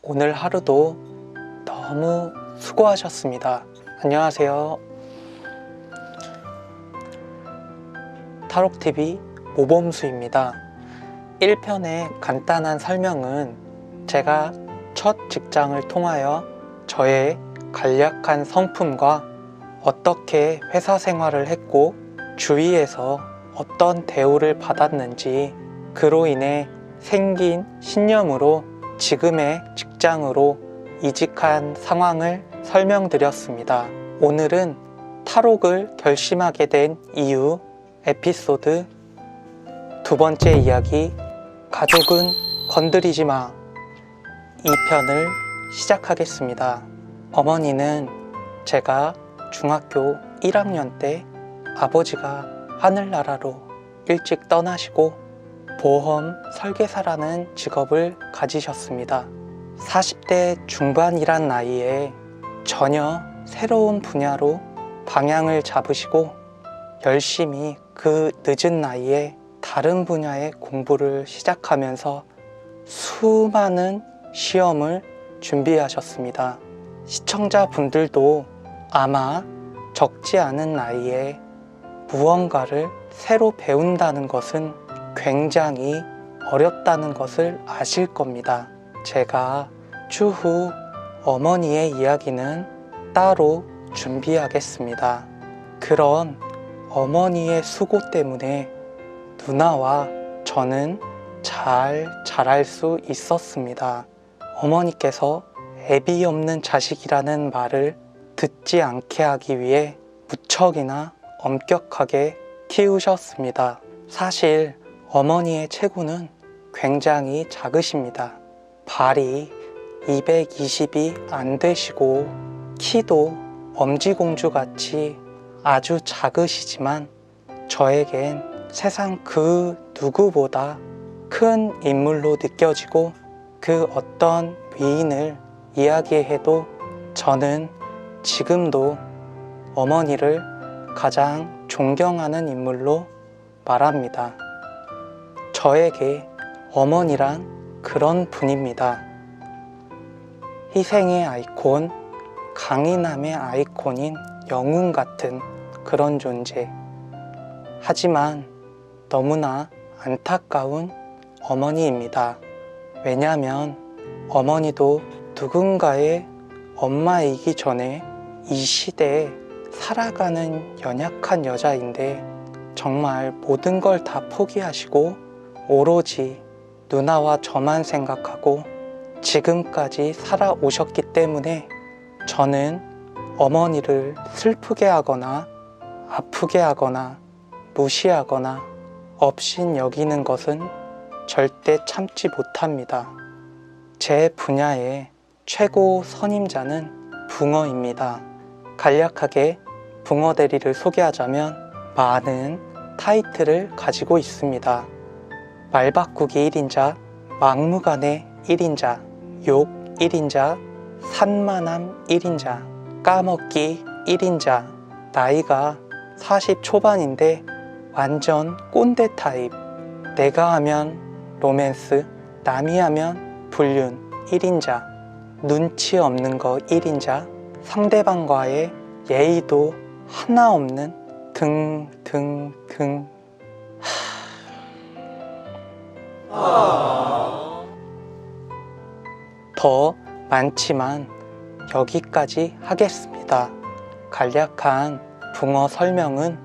오늘 하루도 너무 수고하셨습니다. 안녕하세요. 타로TV 모범수입니다. 1편의 간단한 설명은 제가 첫 직장을 통하여 저의 간략한 성품과 어떻게 회사 생활을 했고 주위에서 어떤 대우를 받았는지, 그로 인해 생긴 신념으로 지금의 직장으로 이직한 상황을 설명드렸습니다. 오늘은 탈옥을 결심하게 된 이유 에피소드 두 번째 이야기, 가족은 건드리지 마, 2편을 시작하겠습니다. 어머니는 제가 중학교 1학년 때 아버지가 하늘나라로 일찍 떠나시고 보험 설계사라는 직업을 가지셨습니다. 40대 중반이란 나이에 전혀 새로운 분야로 방향을 잡으시고 열심히 그 늦은 나이에 다른 분야의 공부를 시작하면서 수많은 시험을 준비하셨습니다. 시청자분들도 아마 적지 않은 나이에 무언가를 새로 배운다는 것은 굉장히 어렵다는 것을 아실 겁니다. 제가 추후 어머니의 이야기는 따로 준비하겠습니다. 그런 어머니의 수고 때문에 누나와 저는 잘 자랄 수 있었습니다. 어머니께서 애비 없는 자식이라는 말을 듣지 않게 하기 위해 무척이나 엄격하게 키우셨습니다. 사실 어머니의 체구는 굉장히 작으십니다. 발이 220이 안 되시고 키도 엄지공주같이 아주 작으시지만 저에겐 세상 그 누구보다 큰 인물로 느껴지고, 그 어떤 위인을 이야기해도 저는 지금도 어머니를 가장 존경하는 인물로 말합니다. 저에게 어머니란 그런 분입니다. 희생의 아이콘, 강인함의 아이콘인 영웅 같은 그런 존재. 하지만 너무나 안타까운 어머니입니다. 왜냐하면 어머니도 누군가의 엄마이기 전에 이 시대에 살아가는 연약한 여자인데 정말 모든 걸 다 포기하시고 오로지 누나와 저만 생각하고 지금까지 살아오셨기 때문에 저는 어머니를 슬프게 하거나 아프게 하거나 무시하거나 업신여기는 것은 절대 참지 못합니다. 제 분야의 최고 선임자는 붕어입니다. 간략하게 붕어 대리를 소개하자면 많은 타이틀을 가지고 있습니다. 말바꾸기 1인자, 막무가내 1인자, 욕 1인자, 산만함 1인자, 까먹기 1인자, 나이가 40 초반인데 완전 꼰대 타입, 내가 하면 로맨스, 남이 하면 불륜 1인자, 눈치 없는 거 1인자, 상대방과의 예의도 하나 없는 등등등. 더 많지만 여기까지 하겠습니다. 간략한 붕어 설명은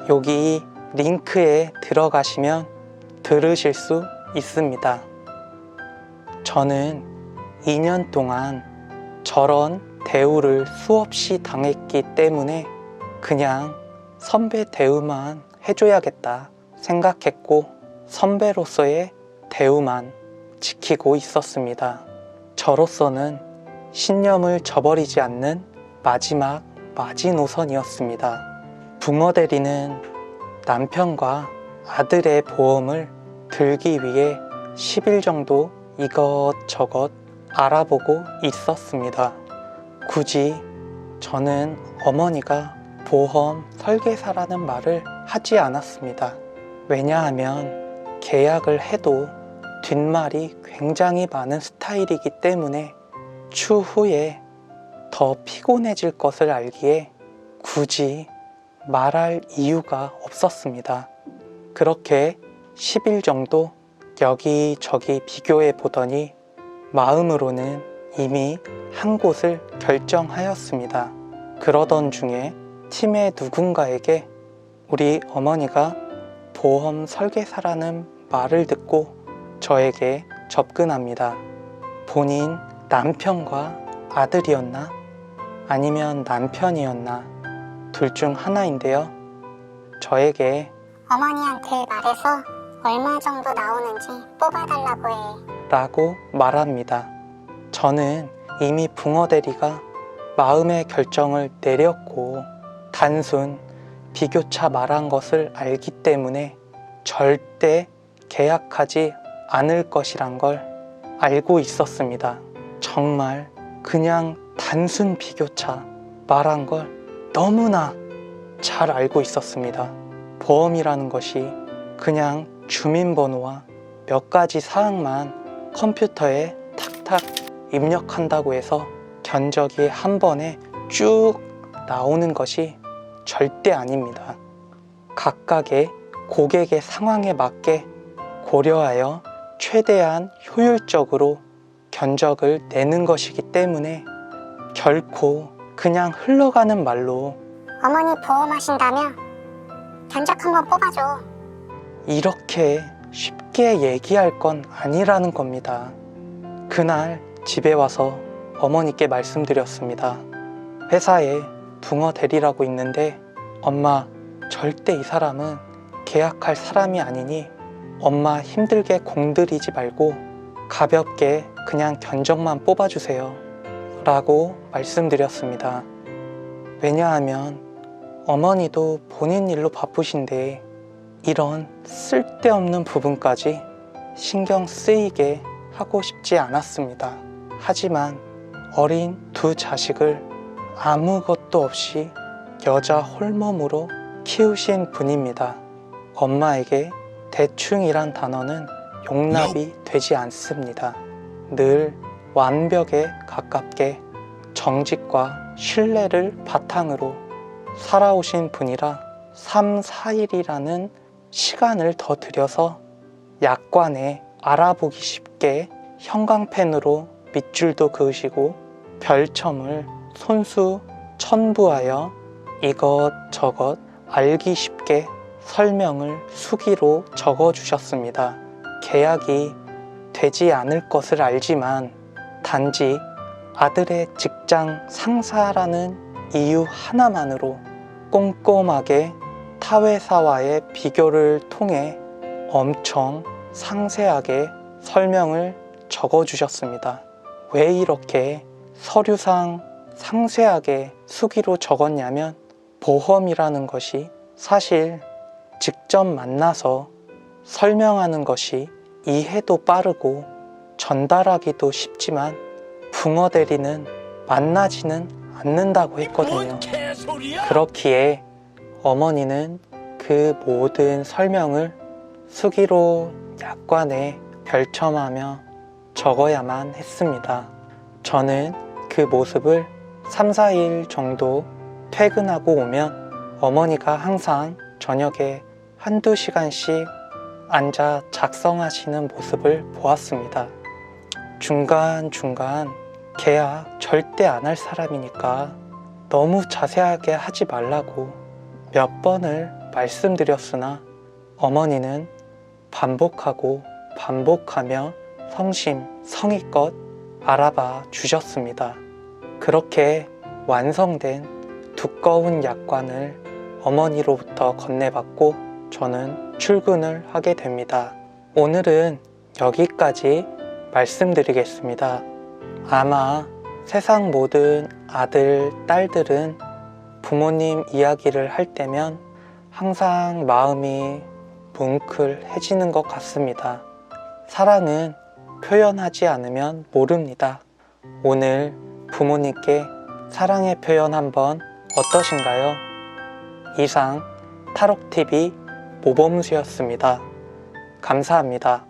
여기 링크에 들어가시면 들으실 수 있습니다. 저는 2년 동안 저런 대우를 수없이 당했기 때문에 그냥 선배 대우만 해줘야겠다 생각했고 선배로서의 대우만 지키고 있었습니다. 저로서는 신념을 저버리지 않는 마지막 마지노선이었습니다. 붕어 대리는 남편과 아들의 보험을 들기 위해 10일 정도 이것저것 알아보고 있었습니다. 굳이 저는 어머니가 보험 설계사라는 말을 하지 않았습니다. 왜냐하면 계약을 해도 뒷말이 굉장히 많은 스타일이기 때문에 추후에 더 피곤해질 것을 알기에 굳이 말할 이유가 없었습니다. 그렇게 10일 정도 여기저기 비교해 보더니 마음으로는 이미 한 곳을 결정하였습니다. 그러던 중에 팀의 누군가에게 우리 어머니가 보험 설계사라는 말을 듣고 저에게 접근합니다. 본인 남편과 아들이었나? 아니면 남편이었나? 둘 중 하나인데요. 저에게 어머니한테 말해서 얼마 정도 나오는지 뽑아달라고 해. 라고 말합니다. 저는 이미 붕어대리가 마음의 결정을 내렸고 단순 비교차 말한 것을 알기 때문에 절대 계약하지 않을 것이란 걸 알고 있었습니다. 정말 그냥 단순 비교차 말한 걸 너무나 잘 알고 있었습니다. 보험이라는 것이 그냥 주민번호와 몇 가지 사항만 컴퓨터에 탁탁 입력한다고 해서 견적이 한 번에 쭉 나오는 것이 절대 아닙니다. 각각의 고객의 상황에 맞게 고려하여 최대한 효율적으로 견적을 내는 것이기 때문에 결코 그냥 흘러가는 말로 어머니 보험하신다면 견적 한번 뽑아줘. 이렇게 쉽게 얘기할 건 아니라는 겁니다. 그날 집에 와서 어머니께 말씀드렸습니다. 회사에 붕어 대리라고 있는데 엄마, 절대 이 사람은 계약할 사람이 아니니 엄마 힘들게 공들이지 말고 가볍게 그냥 견적만 뽑아주세요 라고 말씀드렸습니다. 왜냐하면 어머니도 본인 일로 바쁘신데 이런 쓸데없는 부분까지 신경 쓰이게 하고 싶지 않았습니다. 하지만 어린 두 자식을 아무것도 없이 여자 홀몸으로 키우신 분입니다. 엄마에게 대충이란 단어는 용납이 되지 않습니다. 늘 완벽에 가깝게 정직과 신뢰를 바탕으로 살아오신 분이라 3, 4일이라는 시간을 더 들여서 약관에 알아보기 쉽게 형광펜으로 밑줄도 그으시고 별첨을 손수 첨부하여 이것저것 알기 쉽게 설명을 수기로 적어주셨습니다. 계약이 되지 않을 것을 알지만 단지 아들의 직장 상사라는 이유 하나만으로 꼼꼼하게 타회사와의 비교를 통해 엄청 상세하게 설명을 적어주셨습니다. 왜 이렇게 서류상 상세하게 수기로 적었냐면 보험이라는 것이 사실 직접 만나서 설명하는 것이 이해도 빠르고 전달하기도 쉽지만 붕어 대리는 만나지는 않는다고 했거든요. 그렇기에 어머니는 그 모든 설명을 수기로 약관에 별첨하며 적어야만 했습니다. 저는 그 모습을 3, 4일 정도 퇴근하고 오면 어머니가 항상 저녁에 한두 시간씩 앉아 작성하시는 모습을 보았습니다. 중간중간 계약 절대 안 할 사람이니까 너무 자세하게 하지 말라고 몇 번을 말씀드렸으나 어머니는 반복하고 반복하며 성심성의껏 알아봐 주셨습니다. 그렇게 완성된 두꺼운 약관을 어머니로부터 건네받고 저는 출근을 하게 됩니다. 오늘은 여기까지 말씀드리겠습니다. 아마 세상 모든 아들, 딸들은 부모님 이야기를 할 때면 항상 마음이 뭉클해지는 것 같습니다. 사랑은 표현하지 않으면 모릅니다. 오늘 부모님께 사랑의 표현 한번 어떠신가요? 이상 타로TV 모범수였습니다. 감사합니다.